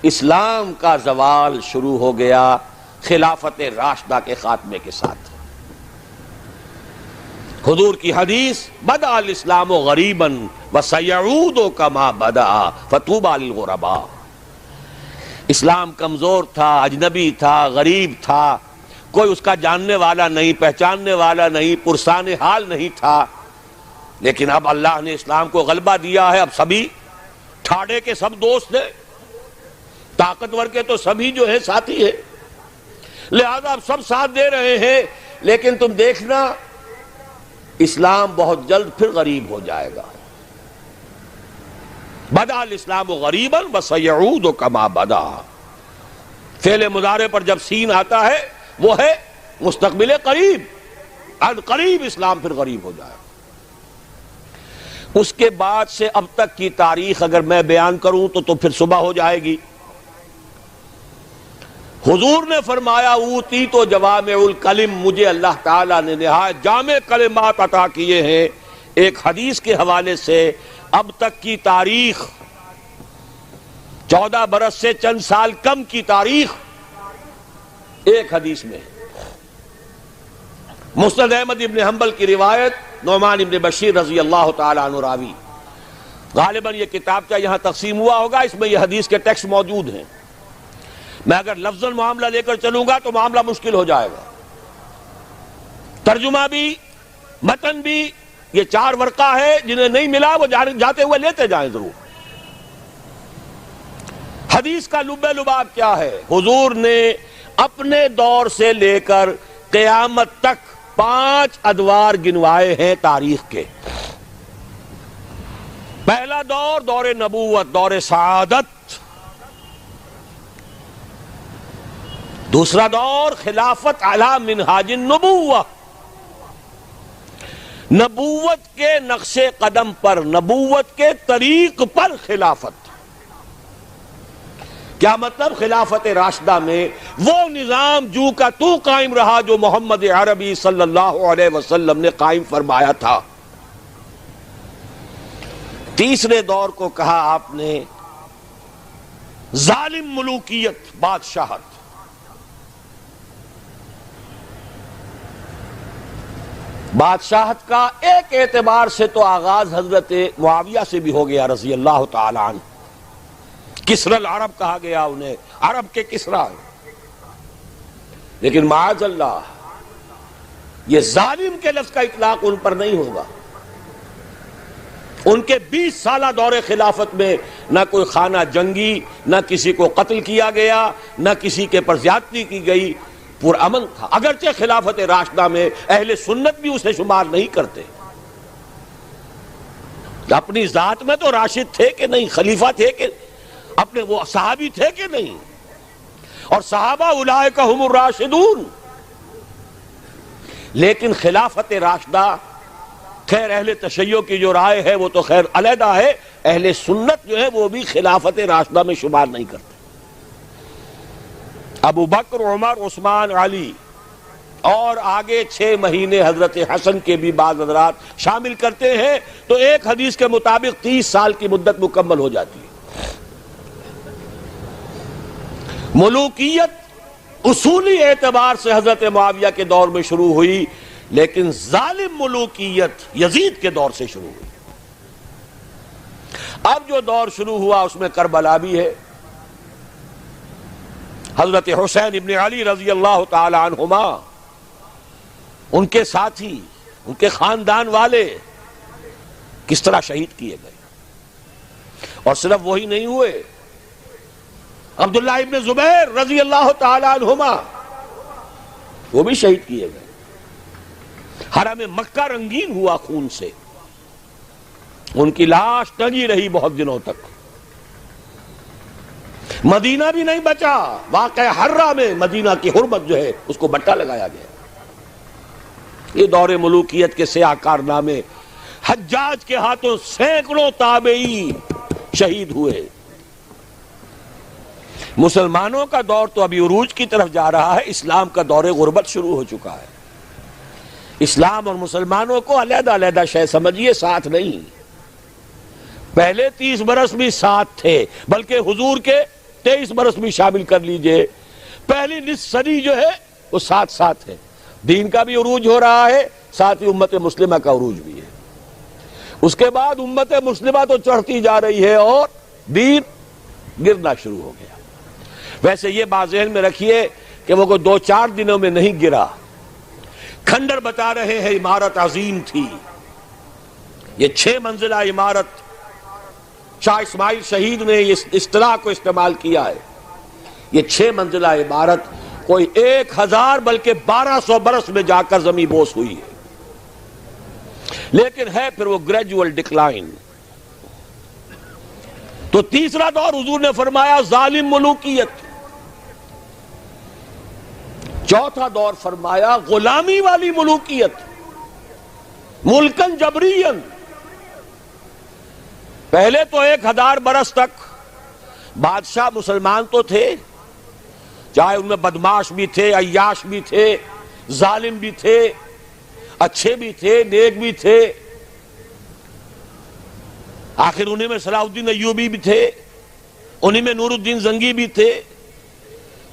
اسلام کا زوال شروع ہو گیا خلافت راشدہ کے خاتمے کے ساتھ۔ حضور کی حدیث بدأ الاسلام غریبا وسیعود کما بدأ فطوبی للغرباء۔ اسلام کمزور تھا، اجنبی تھا، غریب تھا، کوئی اس کا جاننے والا نہیں، پہچاننے والا نہیں، پرسان حال نہیں تھا، لیکن اب اللہ نے اسلام کو غلبہ دیا ہے۔ اب سبھی ٹھاڑے کے سب دوست ہیں، طاقتور کے تو سبھی جو ہے ساتھی ہیں، لہذا اب سب ساتھ دے رہے ہیں۔ لیکن تم دیکھنا اسلام بہت جلد پھر غریب ہو جائے گا۔ بدأ الاسلام غریبا وسیعود کما بدأ، فعل مضارع پر جب سین آتا ہے وہ ہے مستقبل قریب، ان قریب اسلام پھر غریب ہو جائے گا۔ اس کے بعد سے اب تک کی تاریخ اگر میں بیان کروں تو پھر صبح ہو جائے گی۔ حضور نے فرمایا اوتی تو جوامع الکلم، مجھے اللہ تعالیٰ نے نہایت جامع کلمات عطا کیے ہیں۔ ایک حدیث کے حوالے سے اب تک کی تاریخ 14 برس سے چند سال کم کی تاریخ ایک حدیث میں۔ مسند احمد ابن حنبل کی روایت، نعمان ابن بشیر رضی اللہ تعالیٰ عنہ راوی۔ غالباً یہ کتابچہ یہاں تقسیم ہوا ہوگا، اس میں یہ حدیث کے ٹیکسٹ موجود ہیں۔ میں اگر لفظاً معاملہ لے کر چلوں گا تو معاملہ مشکل ہو جائے گا، ترجمہ بھی متن بھی۔ یہ 4 ورقہ ہے، جنہیں نہیں ملا وہ جاتے ہوئے لیتے جائیں ضرور۔ حدیث کا لب لباب کیا ہے؟ حضور نے اپنے دور سے لے کر قیامت تک 5 ادوار گنوائے ہیں تاریخ کے۔ پہلا دور دور نبوت، دور سعادت۔ دوسرا دور خلافت علی منہاج النبوہ، نبوت کے نقش قدم پر، نبوت کے طریق پر خلافت۔ کیا مطلب؟ خلافت راشدہ میں وہ نظام جو کا تو قائم رہا جو محمد عربی صلی اللہ علیہ وسلم نے قائم فرمایا تھا۔ تیسرے دور کو کہا آپ نے ظالم ملوکیت، بادشاہت۔ بادشاہت کا ایک اعتبار سے تو آغاز حضرت معاویہ سے بھی ہو گیا رضی اللہ تعالی عنہ۔ کسری العرب کہا گیا انہیں، عرب کے کسریٰ۔ لیکن معاذ اللہ یہ ظالم کے لفظ کا اطلاق ان پر نہیں ہوگا۔ ان کے 20 سالہ دور خلافت میں نہ کوئی خانہ جنگی، نہ کسی کو قتل کیا گیا، نہ کسی کے پر زیادتی کی گئی، پرامن تھا۔ اگرچہ خلافت راشدہ میں اہل سنت بھی اسے شمار نہیں کرتے۔ اپنی ذات میں تو راشد تھے کہ نہیں، خلیفہ تھے کہ اپنے وہ صحابی تھے کہ نہیں، اور صحابہ اولئک ہم الراشدون۔ لیکن خلافت راشدہ، خیر اہل تشیع کی جو رائے ہے وہ تو خیر علیحدہ ہے، اہل سنت جو ہے وہ بھی خلافت راشدہ میں شمار نہیں کرتے۔ ابو بکر، عمر، عثمان، علی اور آگے 6 مہینے حضرت حسن کے بھی بعض حضرات شامل کرتے ہیں، تو ایک حدیث کے مطابق 30 سال کی مدت مکمل ہو جاتی ہے۔ ملوکیت اصولی اعتبار سے حضرت معاویہ کے دور میں شروع ہوئی، لیکن ظالم ملوکیت یزید کے دور سے شروع ہوئی۔ اب جو دور شروع ہوا اس میں کربلا بھی ہے۔ حضرت حسین ابن علی رضی اللہ تعالی عنہما، ان کے ساتھی، ان کے خاندان والے کس طرح شہید کیے گئے۔ اور صرف وہی نہیں ہوئے، عبداللہ ابن زبیر رضی اللہ تعالی عنہما وہ بھی شہید کیے گئے۔ حرم مکہ رنگین ہوا خون سے، ان کی لاش ٹنگی رہی بہت دنوں تک۔ مدینہ بھی نہیں بچا، واقع حرہ میں مدینہ کی حرمت جو ہے اس کو بٹا لگایا گیا۔ یہ دور ملوکیت کے سیاہ کارنامے، حجاج کے ہاتھوں سینکڑوں تابعی شہید ہوئے۔ مسلمانوں کا دور تو ابھی عروج کی طرف جا رہا ہے، اسلام کا دور غربت شروع ہو چکا ہے۔ اسلام اور مسلمانوں کو علیحدہ علیحدہ شے سمجھیے، ساتھ نہیں۔ پہلے 30 برس بھی ساتھ تھے، بلکہ حضور کے 23 برس بھی شامل کر لیجئے، پہلی نصف صدی جو ہے وہ ساتھ ساتھ ہے، دین کا بھی عروج ہو رہا ہے، ساتھ ہی امت مسلمہ کا عروج بھی ہے۔ اس کے بعد امت مسلمہ تو چڑھتی جا رہی ہے اور دین گرنا شروع ہو گیا۔ ویسے یہ بات ذہن میں رکھیے کہ وہ کوئی 2-4 دنوں میں نہیں گرا۔ کھنڈر بتا رہے ہیں عمارت عظیم تھی، یہ 6 منزلہ عمارت، شاہ اسماعیل شہید نے اس اصطلاح کو استعمال کیا ہے۔ یہ 6 منزلہ عمارت کوئی 1000 بلکہ 1200 برس میں جا کر زمین بوس ہوئی ہے، لیکن ہے پھر وہ گریجول ڈکلائن۔ تو تیسرا دور حضور نے فرمایا ظالم ملوکیت، چوتھا دور فرمایا غلامی والی ملوکیت، ملکن جبرین۔ پہلے تو 1000 برس تک بادشاہ مسلمان تو تھے، چاہے ان میں بدماش بھی تھے، عیاش بھی تھے، ظالم بھی تھے، اچھے بھی تھے، نیک بھی تھے، آخر انہیں میں صلاح الدین ایوبی بھی تھے، انہیں میں نور الدین زنگی بھی تھے،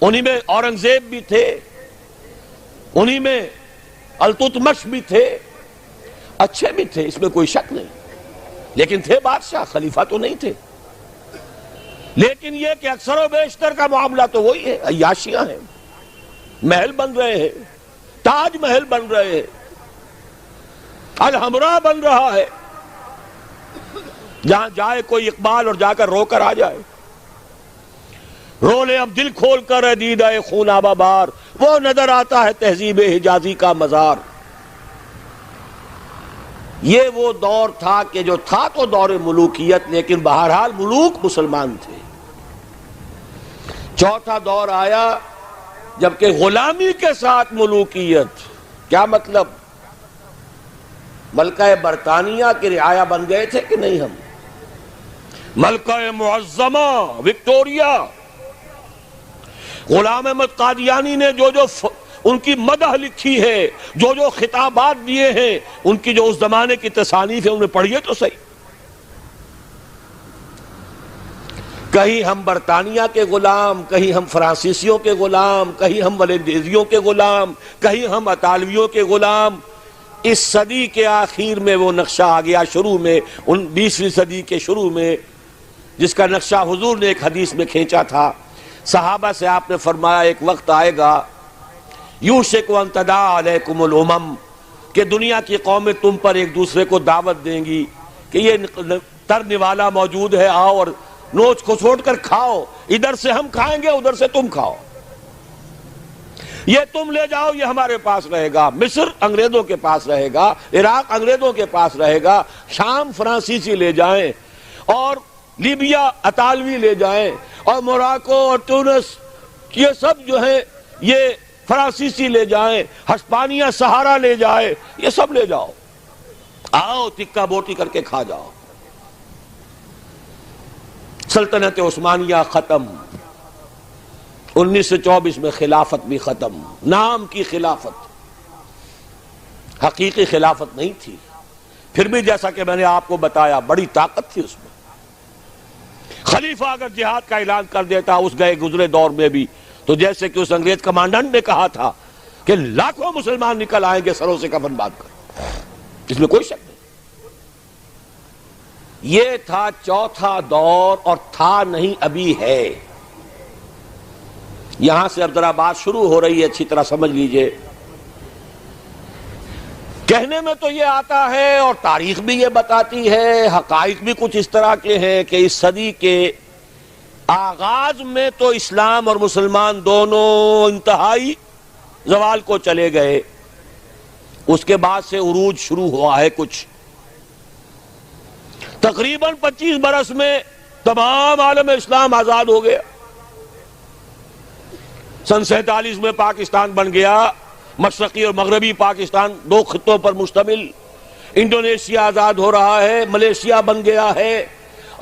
انہیں میں اورنگزیب بھی تھے، انہیں میں التتمش بھی تھے، اچھے بھی تھے، اس میں کوئی شک نہیں، لیکن تھے بادشاہ، خلیفہ تو نہیں تھے۔ لیکن یہ کہ اکثر و بیشتر کا معاملہ تو وہی ہے، عیاشیاں ہیں، محل بن رہے ہیں، تاج محل بن رہے ہیں، الحمرا بن رہا ہے، جہاں جائے کوئی اقبال اور جا کر رو کر آ جائے، رو لے اب دل کھول کر دیدہ خون آبا بار، وہ نظر آتا ہے تہذیب حجازی کا مزار۔ یہ وہ دور تھا کہ جو تھا تو دور ملوکیت، لیکن بہرحال ملوک مسلمان تھے۔ چوتھا دور آیا جبکہ غلامی کے ساتھ ملوکیت۔ کیا مطلب؟ ملکہ برطانیہ کے رعایا بن گئے تھے کہ نہیں ہم؟ ملکہ معظمہ وکٹوریا، غلام احمد قادیانی نے جو ان کی مدح لکھی ہے، جو خطابات دیے ہیں، ان کی جو اس زمانے کی تصانیف ہے، انہیں پڑھیے تو صحیح۔ کہیں ہم برطانیہ کے غلام، کہیں ہم فرانسیسیوں کے غلام، کہیں ہم ولندیزیوں کے غلام، کہیں ہم اطالویوں کے غلام۔ اس صدی کے آخر میں وہ نقشہ آ گیا، شروع میں 20ویں صدی کے شروع میں، جس کا نقشہ حضور نے ایک حدیث میں کھینچا تھا۔ صحابہ سے آپ نے فرمایا ایک وقت آئے گا یوشک ان تداعی علیکم الامم، کہ دنیا کی قومیں تم پر ایک دوسرے کو دعوت دیں گی کہ یہ تر نوالا موجود ہے، آؤ اور نوچ کو چھوڑ کر کھاؤ، ادھر سے ہم کھائیں گے، ادھر سے تم کھاؤ، یہ تم لے جاؤ، یہ ہمارے پاس رہے گا۔ مصر انگریزوں کے پاس رہے گا، عراق انگریزوں کے پاس رہے گا، شام فرانسیسی لے جائیں، اور لیبیا اطالوی لے جائیں، اور موراکو اور تونس یہ سب جو ہے یہ فرانسیسی لے جائیں، ہسپانیہ سہارا لے جائے، یہ سب لے جاؤ، آؤ تکہ بوٹی کر کے کھا جاؤ۔ سلطنت عثمانیہ ختم، 1924 میں خلافت بھی ختم، نام کی خلافت، حقیقی خلافت نہیں تھی، پھر بھی جیسا کہ میں نے آپ کو بتایا بڑی طاقت تھی اس میں۔ خلیفہ اگر جہاد کا اعلان کر دیتا اس گئے گزرے دور میں بھی، تو جیسے کہ اس انگریز کمانڈنٹ نے کہا تھا کہ لاکھوں مسلمان نکل آئیں گے سروں سے کفن باندھ کر، اس میں کوئی شک نہیں۔ یہ تھا چوتھا دور، اور تھا نہیں ابھی ہے۔ یہاں سے اب ذرا بات شروع ہو رہی ہے، اچھی طرح سمجھ لیجئے۔ کہنے میں تو یہ آتا ہے اور تاریخ بھی یہ بتاتی ہے، حقائق بھی کچھ اس طرح کے ہیں کہ اس صدی کے آغاز میں تو اسلام اور مسلمان دونوں انتہائی زوال کو چلے گئے، اس کے بعد سے عروج شروع ہوا ہے کچھ۔ تقریباً 25 برس میں تمام عالم اسلام آزاد ہو گیا۔ سن 47 میں پاکستان بن گیا، مشرقی اور مغربی پاکستان 2 خطوں پر مشتمل۔ انڈونیشیا آزاد ہو رہا ہے، ملیشیا بن گیا ہے،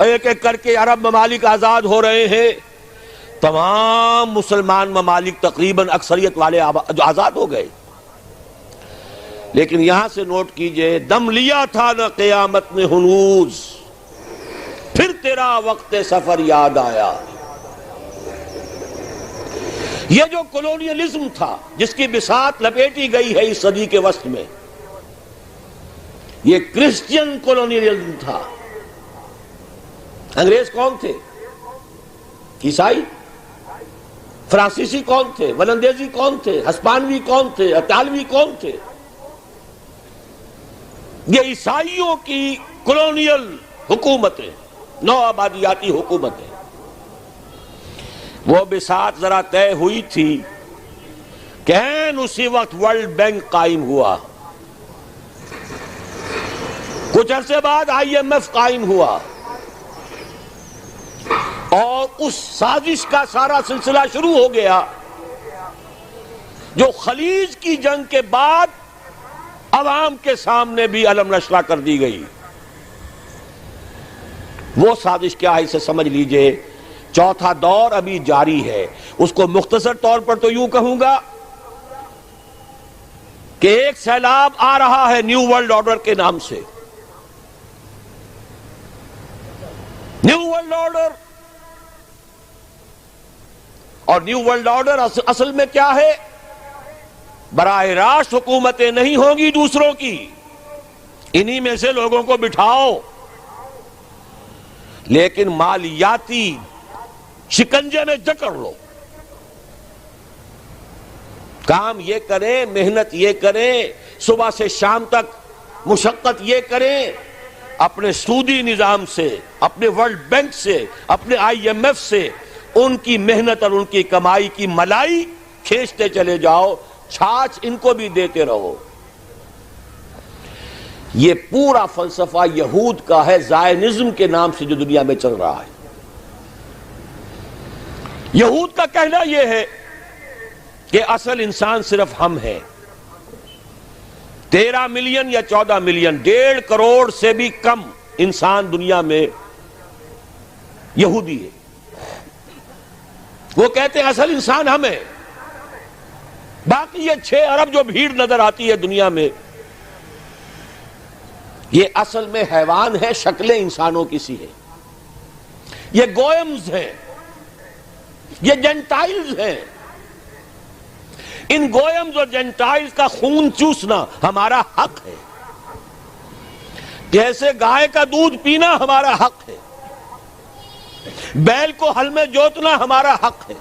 ایک ایک کر کے عرب ممالک آزاد ہو رہے ہیں۔ تمام مسلمان ممالک تقریباً اکثریت والے آزاد ہو گئے۔ لیکن یہاں سے نوٹ کیجئے، دم لیا تھا نہ قیامت نے ہنوز، پھر تیرا وقت سفر یاد آیا۔ یہ جو کولونیلزم تھا جس کی بساط لپیٹی گئی ہے اس صدی کے وسط میں، یہ کرسچین کولونیلزم تھا۔ انگریز کون تھے؟ عیسائی۔ فرانسیسی کون تھے؟ ولندیزی کون تھے؟ ہسپانوی کون تھے؟ اطالوی کون تھے؟ یہ عیسائیوں کی کولونیل حکومتیں، نو آبادیاتی حکومتیں، وہ بساط ذرا طے ہوئی تھی کہ اسی وقت ورلڈ بینک قائم ہوا، کچھ عرصے بعد آئی ایم ایف قائم ہوا، اور اس سازش کا سارا سلسلہ شروع ہو گیا جو خلیج کی جنگ کے بعد عوام کے سامنے بھی علم نشرہ کر دی گئی۔ وہ سازش کیا ہے اسے سمجھ لیجئے۔ چوتھا دور ابھی جاری ہے، اس کو مختصر طور پر تو یوں کہوں گا کہ ایک سیلاب آ رہا ہے نیو ورلڈ آرڈر کے نام سے۔ نیو ورلڈ آرڈر، اور نیو ورلڈ آرڈر اصل میں کیا ہے؟ براہ راست حکومتیں نہیں ہوں گی دوسروں کی، انہی میں سے لوگوں کو بٹھاؤ، لیکن مالیاتی شکنجے میں جکڑ لو، کام یہ کریں، محنت یہ کریں، صبح سے شام تک مشقت یہ کریں، اپنے سودی نظام سے، اپنے ورلڈ بینک سے، اپنے آئی ایم ایف سے ان کی محنت اور ان کی کمائی کی ملائی کھینچتے چلے جاؤ، چھاچ ان کو بھی دیتے رہو۔ یہ پورا فلسفہ یہود کا ہے، زائنزم کے نام سے جو دنیا میں چل رہا ہے۔ یہود کا کہنا یہ ہے کہ اصل انسان صرف ہم ہیں۔ 13 ملین یا 14 ملین، 1.5 کروڑ سے بھی کم انسان دنیا میں یہودی ہے۔ وہ کہتے ہیں اصل انسان ہم ہیں، باقی یہ 6 ارب جو بھیڑ نظر آتی ہے دنیا میں، یہ اصل میں حیوان ہے، شکلیں انسانوں کی سی ہیں، یہ گوئمز ہیں، یہ جنٹائلز ہیں۔ ان گوئمز اور جنٹائلز کا خون چوسنا ہمارا حق ہے، جیسے گائے کا دودھ پینا ہمارا حق ہے، بیل کو ہل میں جوتنا ہمارا حق ہے،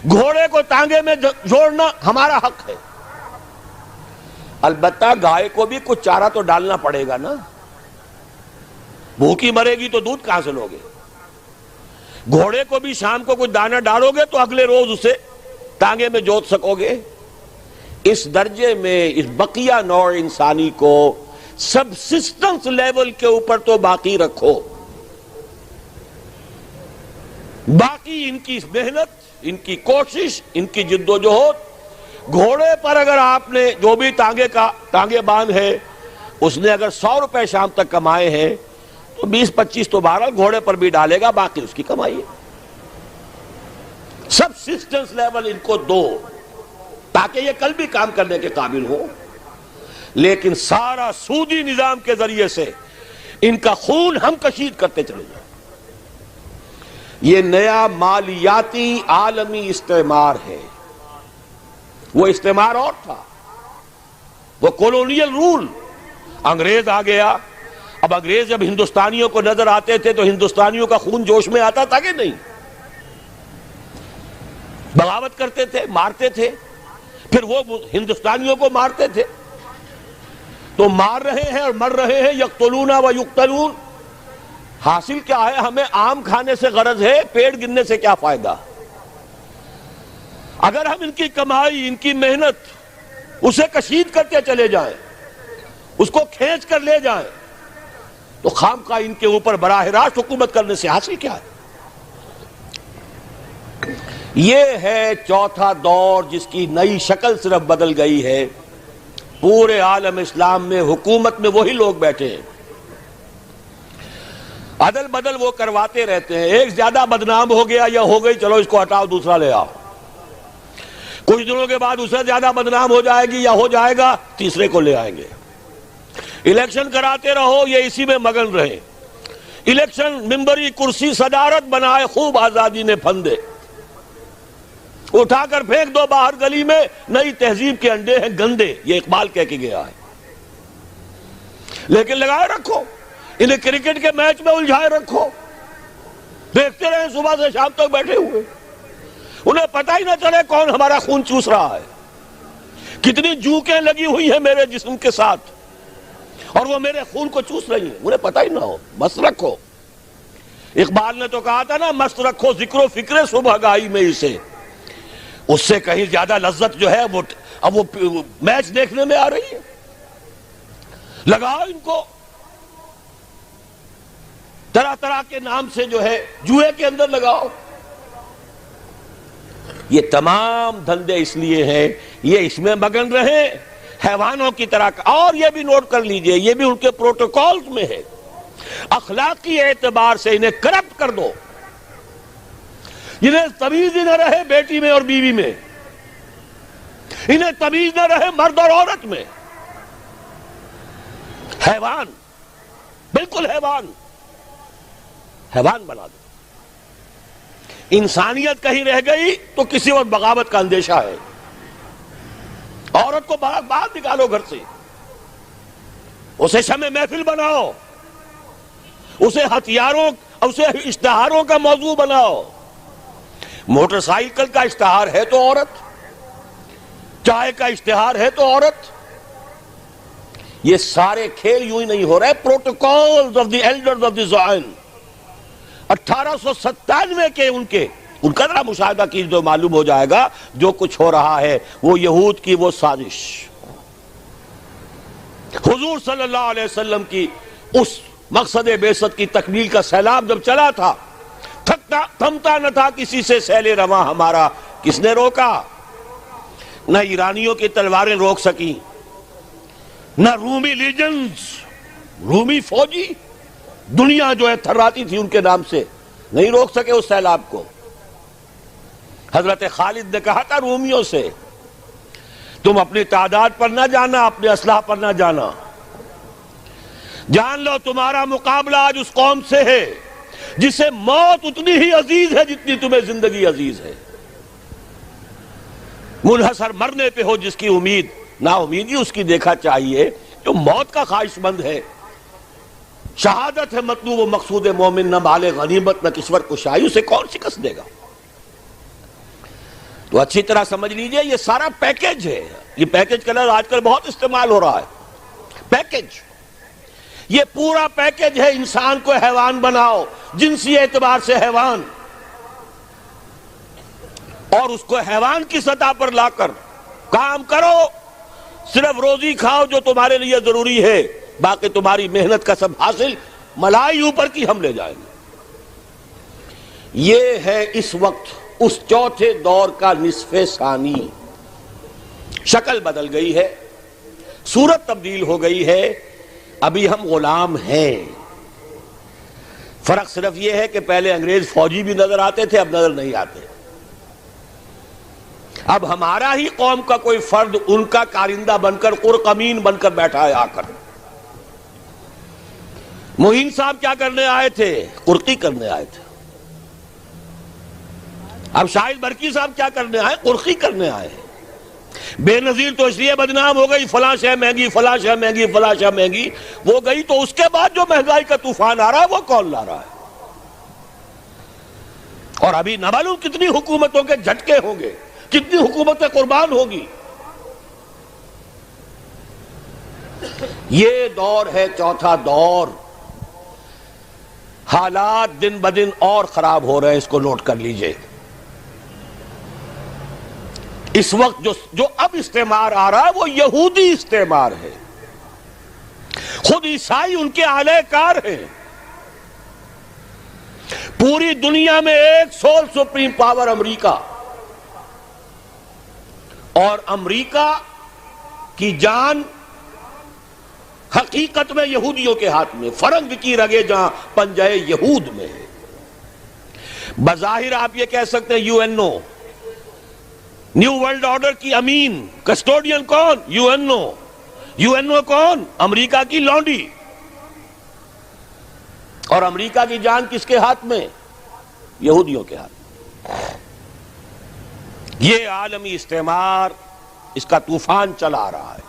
گھوڑے کو ٹانگے میں جوڑنا ہمارا حق ہے۔ البتہ گائے کو بھی کچھ چارہ تو ڈالنا پڑے گا نا، بھوکی مرے گی تو دودھ کہاں سے لوگے؟ گھوڑے کو بھی شام کو کچھ دانہ ڈالو گے تو اگلے روز اسے ٹانگے میں جوت سکو گے۔ اس درجے میں اس بقیہ نوع انسانی کو سبسسٹنس لیول کے اوپر تو باقی رکھو، باقی ان کی محنت، ان کی کوشش، ان کی جد و جہد، گھوڑے پر اگر آپ نے جو بھی ٹانگے باندھ ہے، اس نے اگر 100 روپے شام تک کمائے ہیں تو 20-25 تو بہرحال گھوڑے پر بھی ڈالے گا، باقی اس کی کمائی ہے۔ سبسسٹنس لیول ان کو دو تاکہ یہ کل بھی کام کرنے کے قابل ہو، لیکن سارا سودی نظام کے ذریعے سے ان کا خون ہم کشید کرتے چلے جائیں۔ یہ نیا مالیاتی عالمی استعمار ہے، وہ استعمار اور تھا، وہ کولونیل رول۔ انگریز آ گیا، اب انگریز جب ہندوستانیوں کو نظر آتے تھے تو ہندوستانیوں کا خون جوش میں آتا تھا کہ نہیں؟ بغاوت کرتے تھے، مارتے تھے، پھر وہ ہندوستانیوں کو مارتے تھے۔ تو مار رہے ہیں اور مر رہے ہیں، یقتلون و یقتلون۔ حاصل کیا ہے؟ ہمیں آم کھانے سے غرض ہے، پیڑ گننے سے کیا فائدہ؟ اگر ہم ان کی کمائی، ان کی محنت اسے کشید کرتے چلے جائیں، اس کو کھینچ کر لے جائیں، تو خام کا ان کے اوپر براہ راست حکومت کرنے سے حاصل کیا ہے؟ یہ ہے چوتھا دور جس کی نئی شکل صرف بدل گئی ہے۔ پورے عالم اسلام میں حکومت میں وہی لوگ بیٹھے ہیں، عدل بدل وہ کرواتے رہتے ہیں۔ ایک زیادہ بدنام ہو گیا یا ہو گئی، چلو اس کو ہٹاؤ، دوسرا لے آؤ۔ کچھ دنوں کے بعد اسے زیادہ بدنام ہو جائے گی یا ہو جائے گا، تیسرے کو لے آئیں گے۔ الیکشن کراتے رہو، یہ اسی میں مگن رہے۔ الیکشن، ممبری، کرسی، صدارت بنائے، خوب آزادی نے پھندے۔ اٹھا کر پھینک دو باہر گلی میں، نئی تہذیب کے انڈے ہیں گندے، یہ اقبال کہہ کے گیا ہے۔ لیکن لگائے رکھو، انہیں کرکٹ کے میچ میں الجھائے رکھو، دیکھتے رہے صبح سے شام تک بیٹھے ہوئے، انہیں پتہ ہی نہ چلے کون ہمارا خون چوس رہا ہے، کتنی جوکیں لگی ہوئی ہیں میرے جسم کے ساتھ اور وہ میرے خون کو چوس رہی ہیں، انہیں پتہ ہی نہ ہو۔ مست رکھو، اقبال نے تو کہا تھا نا، مست رکھو ذکر و فکر صبح گائی میں اسے، اس سے کہیں زیادہ لذت جو ہے وہ اب وہ میچ دیکھنے میں آ رہی ہے۔ لگاؤ ان کو، طرح طرح کے نام سے جو ہے جوئے کے اندر لگاؤ۔ یہ تمام دھندے اس لیے ہیں، یہ اس میں مگن رہے حیوانوں کی طرح۔ اور یہ بھی نوٹ کر لیجئے، یہ بھی ان کے پروٹوکولز میں ہے، اخلاقی اعتبار سے انہیں کرپٹ کر دو، انہیں تمیز ہی نہ رہے بیٹی میں اور بیوی میں، انہیں تمیز نہ رہے مرد اور عورت میں، حیوان، بالکل حیوان، حیوان بنا دو۔ انسانیت کہیں رہ گئی تو کسی اور بغاوت کا اندیشہ ہے۔ عورت کو باہر نکالو گھر سے، اسے شمع محفل بناؤ، اسے ہتھیاروں، اسے اشتہاروں کا موضوع بناؤ۔ موٹر سائیکل کا اشتہار ہے تو عورت، چائے کا اشتہار ہے تو عورت۔ یہ سارے کھیل یوں ہی نہیں ہو رہے، protocols of the elders of the Zion 1897 کے ان کا ذرا مشاہدہ کیجئے تو معلوم ہو جائے گا جو کچھ ہو رہا ہے وہ یہود کی وہ سازش۔ حضور صلی اللہ علیہ وسلم کی اس مقصد بعثت کی تکمیل کا سیلاب جب چلا تھا، تھمتا نہ تھا کسی سے سیل رواں ہمارا، کس نے روکا؟ نہ ایرانیوں کی تلواریں روک سکیں، نہ رومی لیجنز، رومی فوجی دنیا جو ہے تھراتی تھی ان کے نام سے، نہیں روک سکے اس سیلاب کو۔ حضرت خالد نے کہا تھا رومیوں سے، تم اپنی تعداد پر نہ جانا، اپنے اسلحہ پر نہ جانا، جان لو تمہارا مقابلہ آج اس قوم سے ہے جسے موت اتنی ہی عزیز ہے جتنی تمہیں زندگی عزیز ہے۔ منحصر مرنے پہ ہو جس کی امید، نا امیدی اس کی دیکھا چاہیے جو موت کا خواہش مند ہے۔ شہادت ہے مطلوب و مقصود مومن، نہ مال غنیمت نہ کشور کشائی، اسے کون شکست دے گا؟ تو اچھی طرح سمجھ لیجئے یہ سارا پیکج ہے۔ یہ پیکج کا لفظ آج کل بہت استعمال ہو رہا ہے، پیکج۔ یہ پورا پیکج ہے، انسان کو حیوان بناؤ، جنسی اعتبار سے حیوان، اور اس کو حیوان کی سطح پر لا کر کام کرو، صرف روزی کھاؤ جو تمہارے لیے ضروری ہے، باقی تمہاری محنت کا سب حاصل ملائی اوپر کی ہم لے جائیں گے۔ یہ ہے اس وقت اس چوتھے دور کا نصف ثانی۔ شکل بدل گئی ہے، صورت تبدیل ہو گئی ہے، ابھی ہم غلام ہیں۔ فرق صرف یہ ہے کہ پہلے انگریز فوجی بھی نظر آتے تھے، اب نظر نہیں آتے۔ اب ہمارا ہی قوم کا کوئی فرد ان کا کارندہ بن کر، قرقمین بن کر بیٹھا ہے آ کر۔ معین صاحب کیا کرنے آئے تھے؟ قرقی کرنے آئے تھے۔ اب شاہد برکی صاحب کیا کرنے آئے؟ قرقی کرنے آئے ہیں۔ بے نظیر تو اس لیے بدنام ہو گئی، فلاں شے مہنگی، فلاں شے مہنگی، فلاں شے مہنگی، وہ گئی تو اس کے بعد جو مہنگائی کا طوفان آ رہا ہے وہ کون لا رہا ہے؟ اور ابھی نہ معلوم کتنی حکومتوں کے جھٹکے ہوں گے، کتنی حکومتیں قربان ہوگی۔ یہ دور ہے چوتھا دور، حالات دن بدن اور خراب ہو رہے ہیں، اس کو نوٹ کر لیجئے۔ اس وقت جو اب استعمار آ رہا ہے وہ یہودی استعمار ہے، خود عیسائی ان کے اعلی کار ہیں۔ پوری دنیا میں ایک سول سپریم پاور امریکہ، اور امریکہ کی جان حقیقت میں یہودیوں کے ہاتھ میں، فرنگ کی رگے جہاں پنجہ یہود میں ہے۔ بظاہر آپ یہ کہہ سکتے ہیں U N O, new world order کی امین کسٹوڈین کون؟ U N O. U N O کون؟ امریکہ کی لونڈی۔ اور امریکہ کی جان کس کے ہاتھ میں؟ یہودیوں کے ہاتھ میں۔ یہ عالمی استعمار، اس کا طوفان چلا رہا ہے.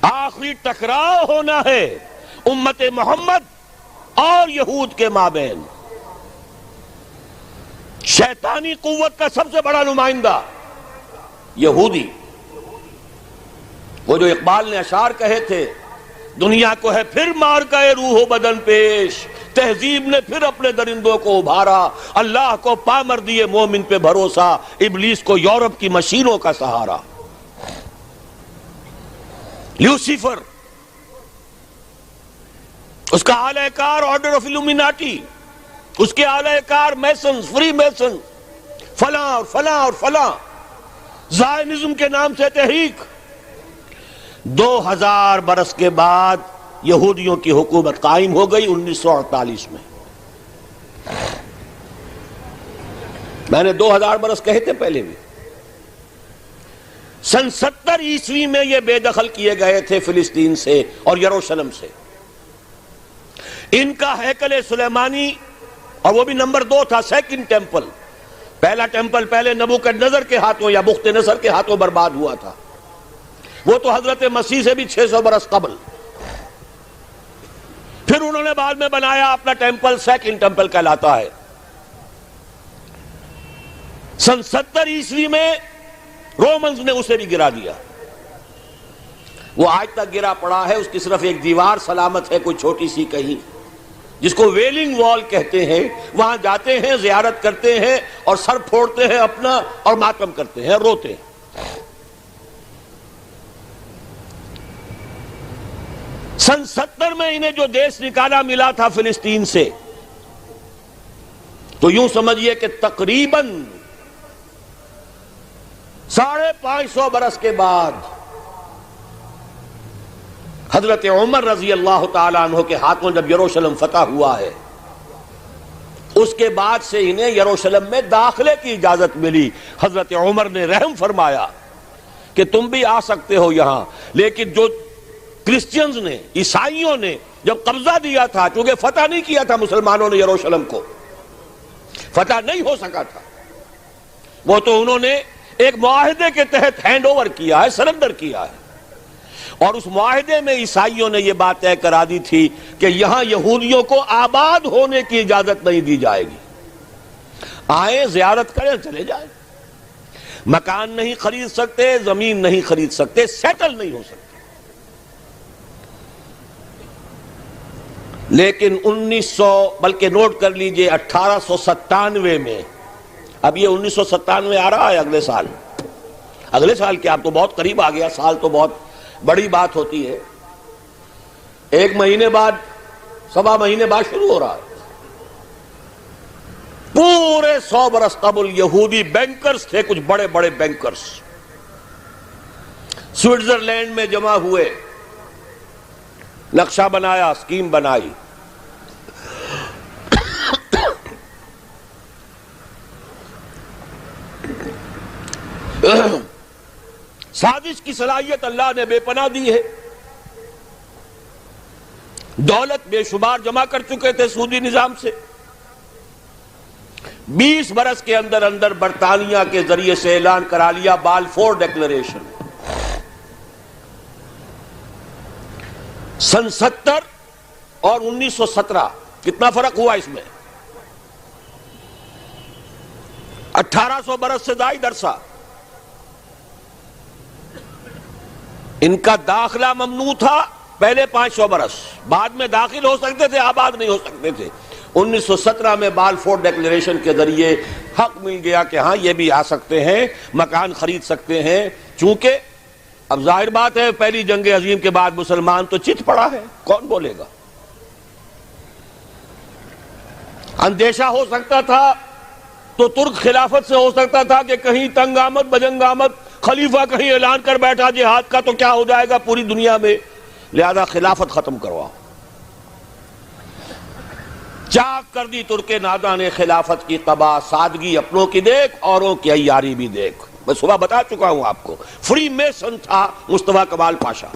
آخری ٹکراؤ ہونا ہے امت محمد اور یہود کے مابین. شیطانی قوت کا سب سے بڑا نمائندہ یہودی، وہ جو اقبال نے اشعار کہے تھے، دنیا کو ہے پھر مار گئے روح و بدن پیش، تہذیب نے پھر اپنے درندوں کو ابھارا، اللہ کو پامر دیے مومن پہ بھروسہ، ابلیس کو یورپ کی مشینوں کا سہارا. لیوسیفر، اس کا اعلی کار آرڈر آف الومیناٹی، اس کے اعلی کار میسنز، فری میسن، فلاں اور فلاں اور فلاں، زائنزم کے نام سے تحریک. 2000 برس کے بعد یہودیوں کی حکومت قائم ہو گئی 1948 میں. میں نے 2000 برس کہے تھے پہلے بھی. سن 70 عیسوی میں یہ بے دخل کیے گئے تھے فلسطین سے اور یروشلم سے. ان کا ہیکل سلیمانی، اور وہ بھی نمبر 2 تھا، سیکنڈ ٹیمپل. پہلا ٹیمپل پہلے نبوکدنضر کے ہاتھوں یا بخت نصر کے ہاتھوں برباد ہوا تھا، وہ تو حضرت مسیح سے بھی 600 برس قبل. پھر انہوں نے بعد میں بنایا اپنا ٹیمپل، سیکنڈ ٹیمپل کہلاتا ہے. سن 70 عیسوی میں رومنز نے اسے بھی گرا دیا. وہ آج تک گرا پڑا ہے، اس کی صرف ایک دیوار سلامت ہے، کوئی چھوٹی سی کہیں، جس کو ویلنگ وال کہتے ہیں. وہاں جاتے ہیں، زیارت کرتے ہیں اور سر پھوڑتے ہیں اپنا اور ماتم کرتے ہیں، روتے ہیں. سن 70 میں انہیں جو دیش نکالا ملا تھا فلسطین سے، تو یوں سمجھیے کہ تقریباً 550 برس کے بعد حضرت عمر رضی اللہ تعالیٰ عنہ کے ہاتھوں جب یروشلم فتح ہوا ہے، اس کے بعد سے انہیں یروشلم میں داخلے کی اجازت ملی. حضرت عمر نے رحم فرمایا کہ تم بھی آ سکتے ہو یہاں، لیکن جو کرسچنز نے، عیسائیوں نے جب قبضہ دیا تھا، چونکہ فتح نہیں کیا تھا مسلمانوں نے یروشلم کو، فتح نہیں ہو سکا تھا، وہ تو انہوں نے ایک معاہدے کے تحت ہینڈ اوور کیا ہے، سرنڈر کیا ہے. اور اس معاہدے میں عیسائیوں نے یہ بات طے کرا دی تھی کہ یہاں یہودیوں کو آباد ہونے کی اجازت نہیں دی جائے گی. آئیں، زیارت کریں، چلے جائیں. مکان نہیں خرید سکتے، زمین نہیں خرید سکتے، سیٹل نہیں ہو سکتے. لیکن 1900، بلکہ نوٹ کر لیجئے 1897 میں، اب یہ 1997 آ رہا ہے اگلے سال کیا، اب تو بہت قریب آ گیا، سال تو بہت بڑی بات ہوتی ہے. 1 مہینے بعد، 1.25 مہینے بعد شروع ہو رہا ہے. پورے 100 برس قبل یہودی بینکرز تھے، کچھ بڑے بڑے بینکرز، سوئٹزرلینڈ میں جمع ہوئے، نقشہ بنایا، اسکیم بنائی. سازش کی صلاحیت اللہ نے بے پناہ دی ہے. دولت بے شمار جمع کر چکے تھے سودی نظام سے. 20 برس کے اندر اندر برطانیہ کے ذریعے سے اعلان کرا لیا بالفور ڈیکلریشن. سن 70 اور 1917 کتنا فرق ہوا اس میں؟ 1800 برس سے زائد عرصہ. ان کا داخلہ ممنوع تھا پہلے 500 برس، بعد میں داخل ہو سکتے تھے، آباد نہیں ہو سکتے تھے. 1917 میں بالفور ڈیکلریشن کے ذریعے حق مل گیا کہ ہاں یہ بھی آ سکتے ہیں، مکان خرید سکتے ہیں. چونکہ اب ظاہر بات ہے پہلی جنگ عظیم کے بعد مسلمان تو چت پڑا ہے، کون بولے گا. اندیشہ ہو سکتا تھا تو ترک خلافت سے ہو سکتا تھا کہ کہیں تنگ آمد بجنگ آمد خلیفہ کہیں اعلان کر بیٹھا جہاد کا تو کیا ہو جائے گا پوری دنیا میں، لہذا خلافت ختم کرواؤ. چاک کر دی ترک ناداں نے خلافت کی قبا، سادگی اپنوں کی دیکھ، اوروں کی عیاری بھی دیکھ. میں صبح بتا چکا ہوں آپ کو، فری میسن تھا مصطفیٰ کمال پاشا.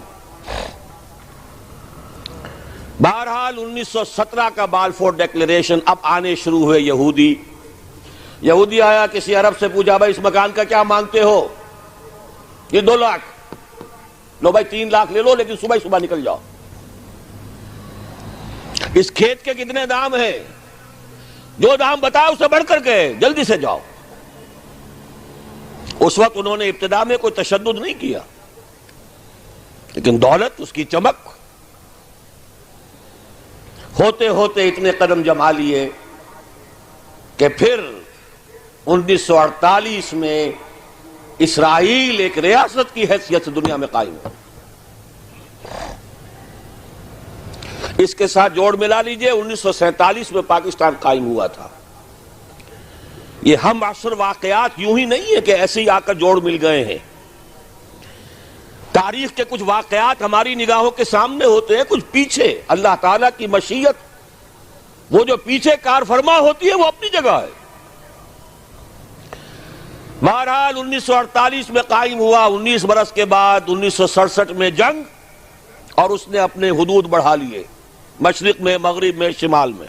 بہرحال 1917 کا بالفور ڈیکلریشن، اب آنے شروع ہوئے یہودی. یہودی آیا کسی عرب سے پوچھا بھائی اس مکان کا کیا مانگتے ہو؟ یہ 2 لاکھ. لو بھائی 3 لاکھ لے لو لیکن صبح ہی صبح نکل جاؤ. اس کھیت کے کتنے دام ہیں؟ جو دام بتایا اس سے بڑھ کر کے جلدی سے جاؤ. اس وقت انہوں نے ابتدا میں کوئی تشدد نہیں کیا، لیکن دولت، اس کی چمک، ہوتے ہوتے اتنے قدم جما لیے کہ پھر 1948 میں اسرائیل ایک ریاست کی حیثیت سے دنیا میں قائم ہو. اس کے ساتھ جوڑ ملا لیجئے 1947 میں پاکستان قائم ہوا تھا. یہ ہم عصر واقعات یوں ہی نہیں ہے کہ ایسے ہی آ کر جوڑ مل گئے ہیں. تاریخ کے کچھ واقعات ہماری نگاہوں کے سامنے ہوتے ہیں، کچھ پیچھے اللہ تعالیٰ کی مشیت، وہ جو پیچھے کار فرما ہوتی ہے وہ اپنی جگہ ہے. بہرحال 1948 میں قائم ہوا. 19 برس کے بعد 1967 میں جنگ، اور اس نے اپنے حدود بڑھا لیے، مشرق میں، مغرب میں، شمال میں.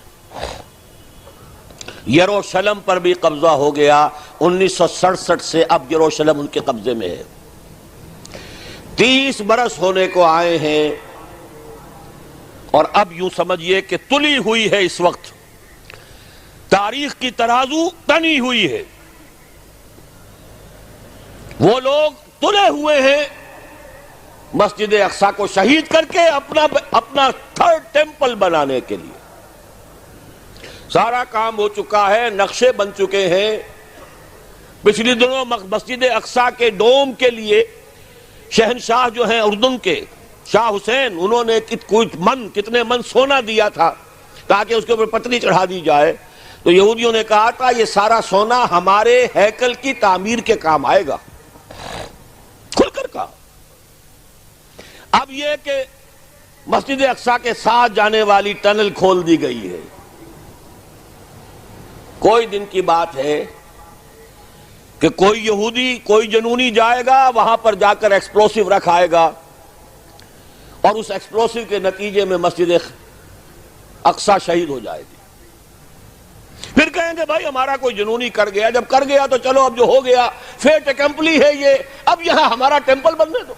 یروشلم پر بھی قبضہ ہو گیا. 1967 سے اب یروشلم ان کے قبضے میں ہے. 30 برس ہونے کو آئے ہیں، اور اب یوں سمجھیے کہ تلی ہوئی ہے. اس وقت تاریخ کی ترازو تنی ہوئی ہے. وہ لوگ تلے ہوئے ہیں مسجد اقصی کو شہید کر کے اپنا 3rd ٹیمپل بنانے کے لیے. سارا کام ہو چکا ہے، نقشے بن چکے ہیں. پچھلے دنوں مسجد اقصی کے ڈوم کے لیے شہنشاہ جو ہیں اردن کے شاہ حسین، انہوں نے کتنے من سونا دیا تھا تاکہ اس کے اوپر پتلی چڑھا دی جائے. تو یہودیوں نے کہا تھا یہ سارا سونا ہمارے ہیکل کی تعمیر کے کام آئے گا. کھل کر کہا. اب یہ کہ مسجد اقصی کے ساتھ جانے والی ٹنل کھول دی گئی ہے. کوئی دن کی بات ہے کہ کوئی یہودی، کوئی جنونی جائے گا وہاں پر جا کر ایکسپلوسیو رکھائے گا، اور اس ایکسپلوسیو کے نتیجے میں مسجد اقصی شہید ہو جائے گی. پھر کہیں گے بھائی ہمارا کوئی جنونی کر گیا. جب کر گیا تو چلو اب جو ہو گیا فیٹ اکمپلی ہے یہ، اب یہاں ہمارا ٹیمپل بننے دو.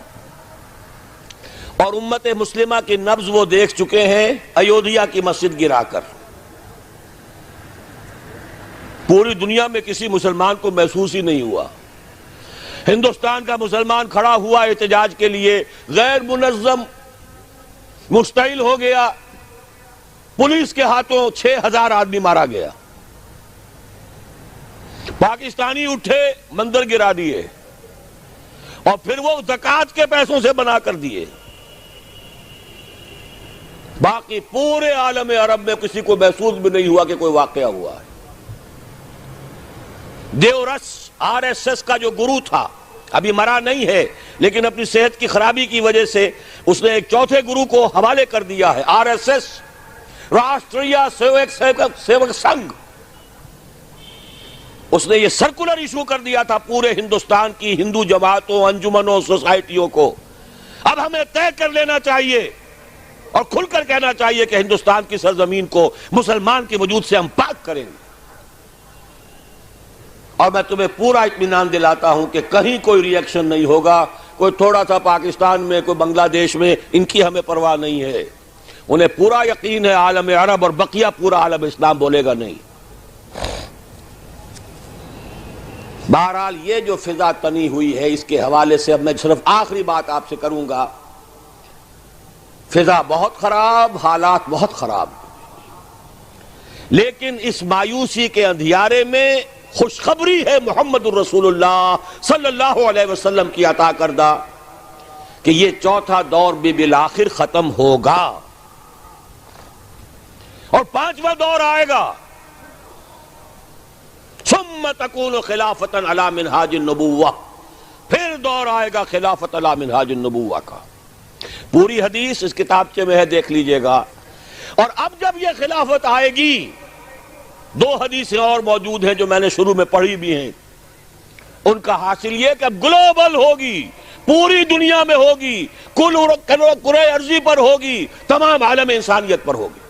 اور امت مسلمہ کی نبض وہ دیکھ چکے ہیں ایودھیا کی مسجد گرا کر. پوری دنیا میں کسی مسلمان کو محسوس ہی نہیں ہوا. ہندوستان کا مسلمان کھڑا ہوا احتجاج کے لیے، غیر منظم مشتعل ہو گیا، پولیس کے ہاتھوں 6000 آدمی مارا گیا. پاکستانی اٹھے، مندر گرا دیے، اور پھر وہ زکوٰۃ کے پیسوں سے بنا کر دیے. باقی پورے عالم عرب میں کسی کو محسوس بھی نہیں ہوا کہ کوئی واقعہ ہوا ہے. دیورس RSS کا جو گرو تھا، ابھی مرا نہیں ہے لیکن اپنی صحت کی خرابی کی وجہ سے اس نے ایک چوتھے گرو کو حوالے کر دیا ہے. RSS، راشٹریہ سیوک سنگھ. اس نے یہ سرکولر ایشو کر دیا تھا پورے ہندوستان کی ہندو جماعتوں، انجمنوں، سوسائٹیوں کو. اب ہمیں طے کر لینا چاہیے اور کھل کر کہنا چاہیے کہ ہندوستان کی سرزمین کو مسلمان کے وجود سے ہم پاک کریں گے. اور میں تمہیں پورا اطمینان دلاتا ہوں کہ کہیں کوئی ری ایکشن نہیں ہوگا. کوئی تھوڑا سا پاکستان میں، کوئی بنگلہ دیش میں، ان کی ہمیں پرواہ نہیں ہے. انہیں پورا یقین ہے عالم عرب اور بقیہ پورا عالم اسلام بولے گا نہیں. بہرحال یہ جو فضا تنی ہوئی ہے، اس کے حوالے سے اب میں صرف آخری بات آپ سے کروں گا. فضا بہت خراب، حالات بہت خراب، لیکن اس مایوسی کے اندھیارے میں خوشخبری ہے محمد الرسول اللہ صلی اللہ علیہ وسلم کی عطا کردہ کہ یہ چوتھا دور بھی بالآخر ختم ہوگا اور 5واں دور آئے گا. ثم تکون خلافۃ علی منہاج النبوہ، پھر دور آئے گا خلافت علی منہاج النبوہ کا. پوری حدیث اس کتابچے میں ہے، دیکھ لیجئے گا. اور اب جب یہ خلافت آئے گی، 2 حدیثیں اور موجود ہیں جو میں نے شروع میں پڑھی بھی ہیں. ان کا حاصل یہ کہ اب گلوبل ہوگی، پوری دنیا میں ہوگی، کل کرۂ ارضی پر ہوگی، تمام عالم انسانیت پر ہوگی.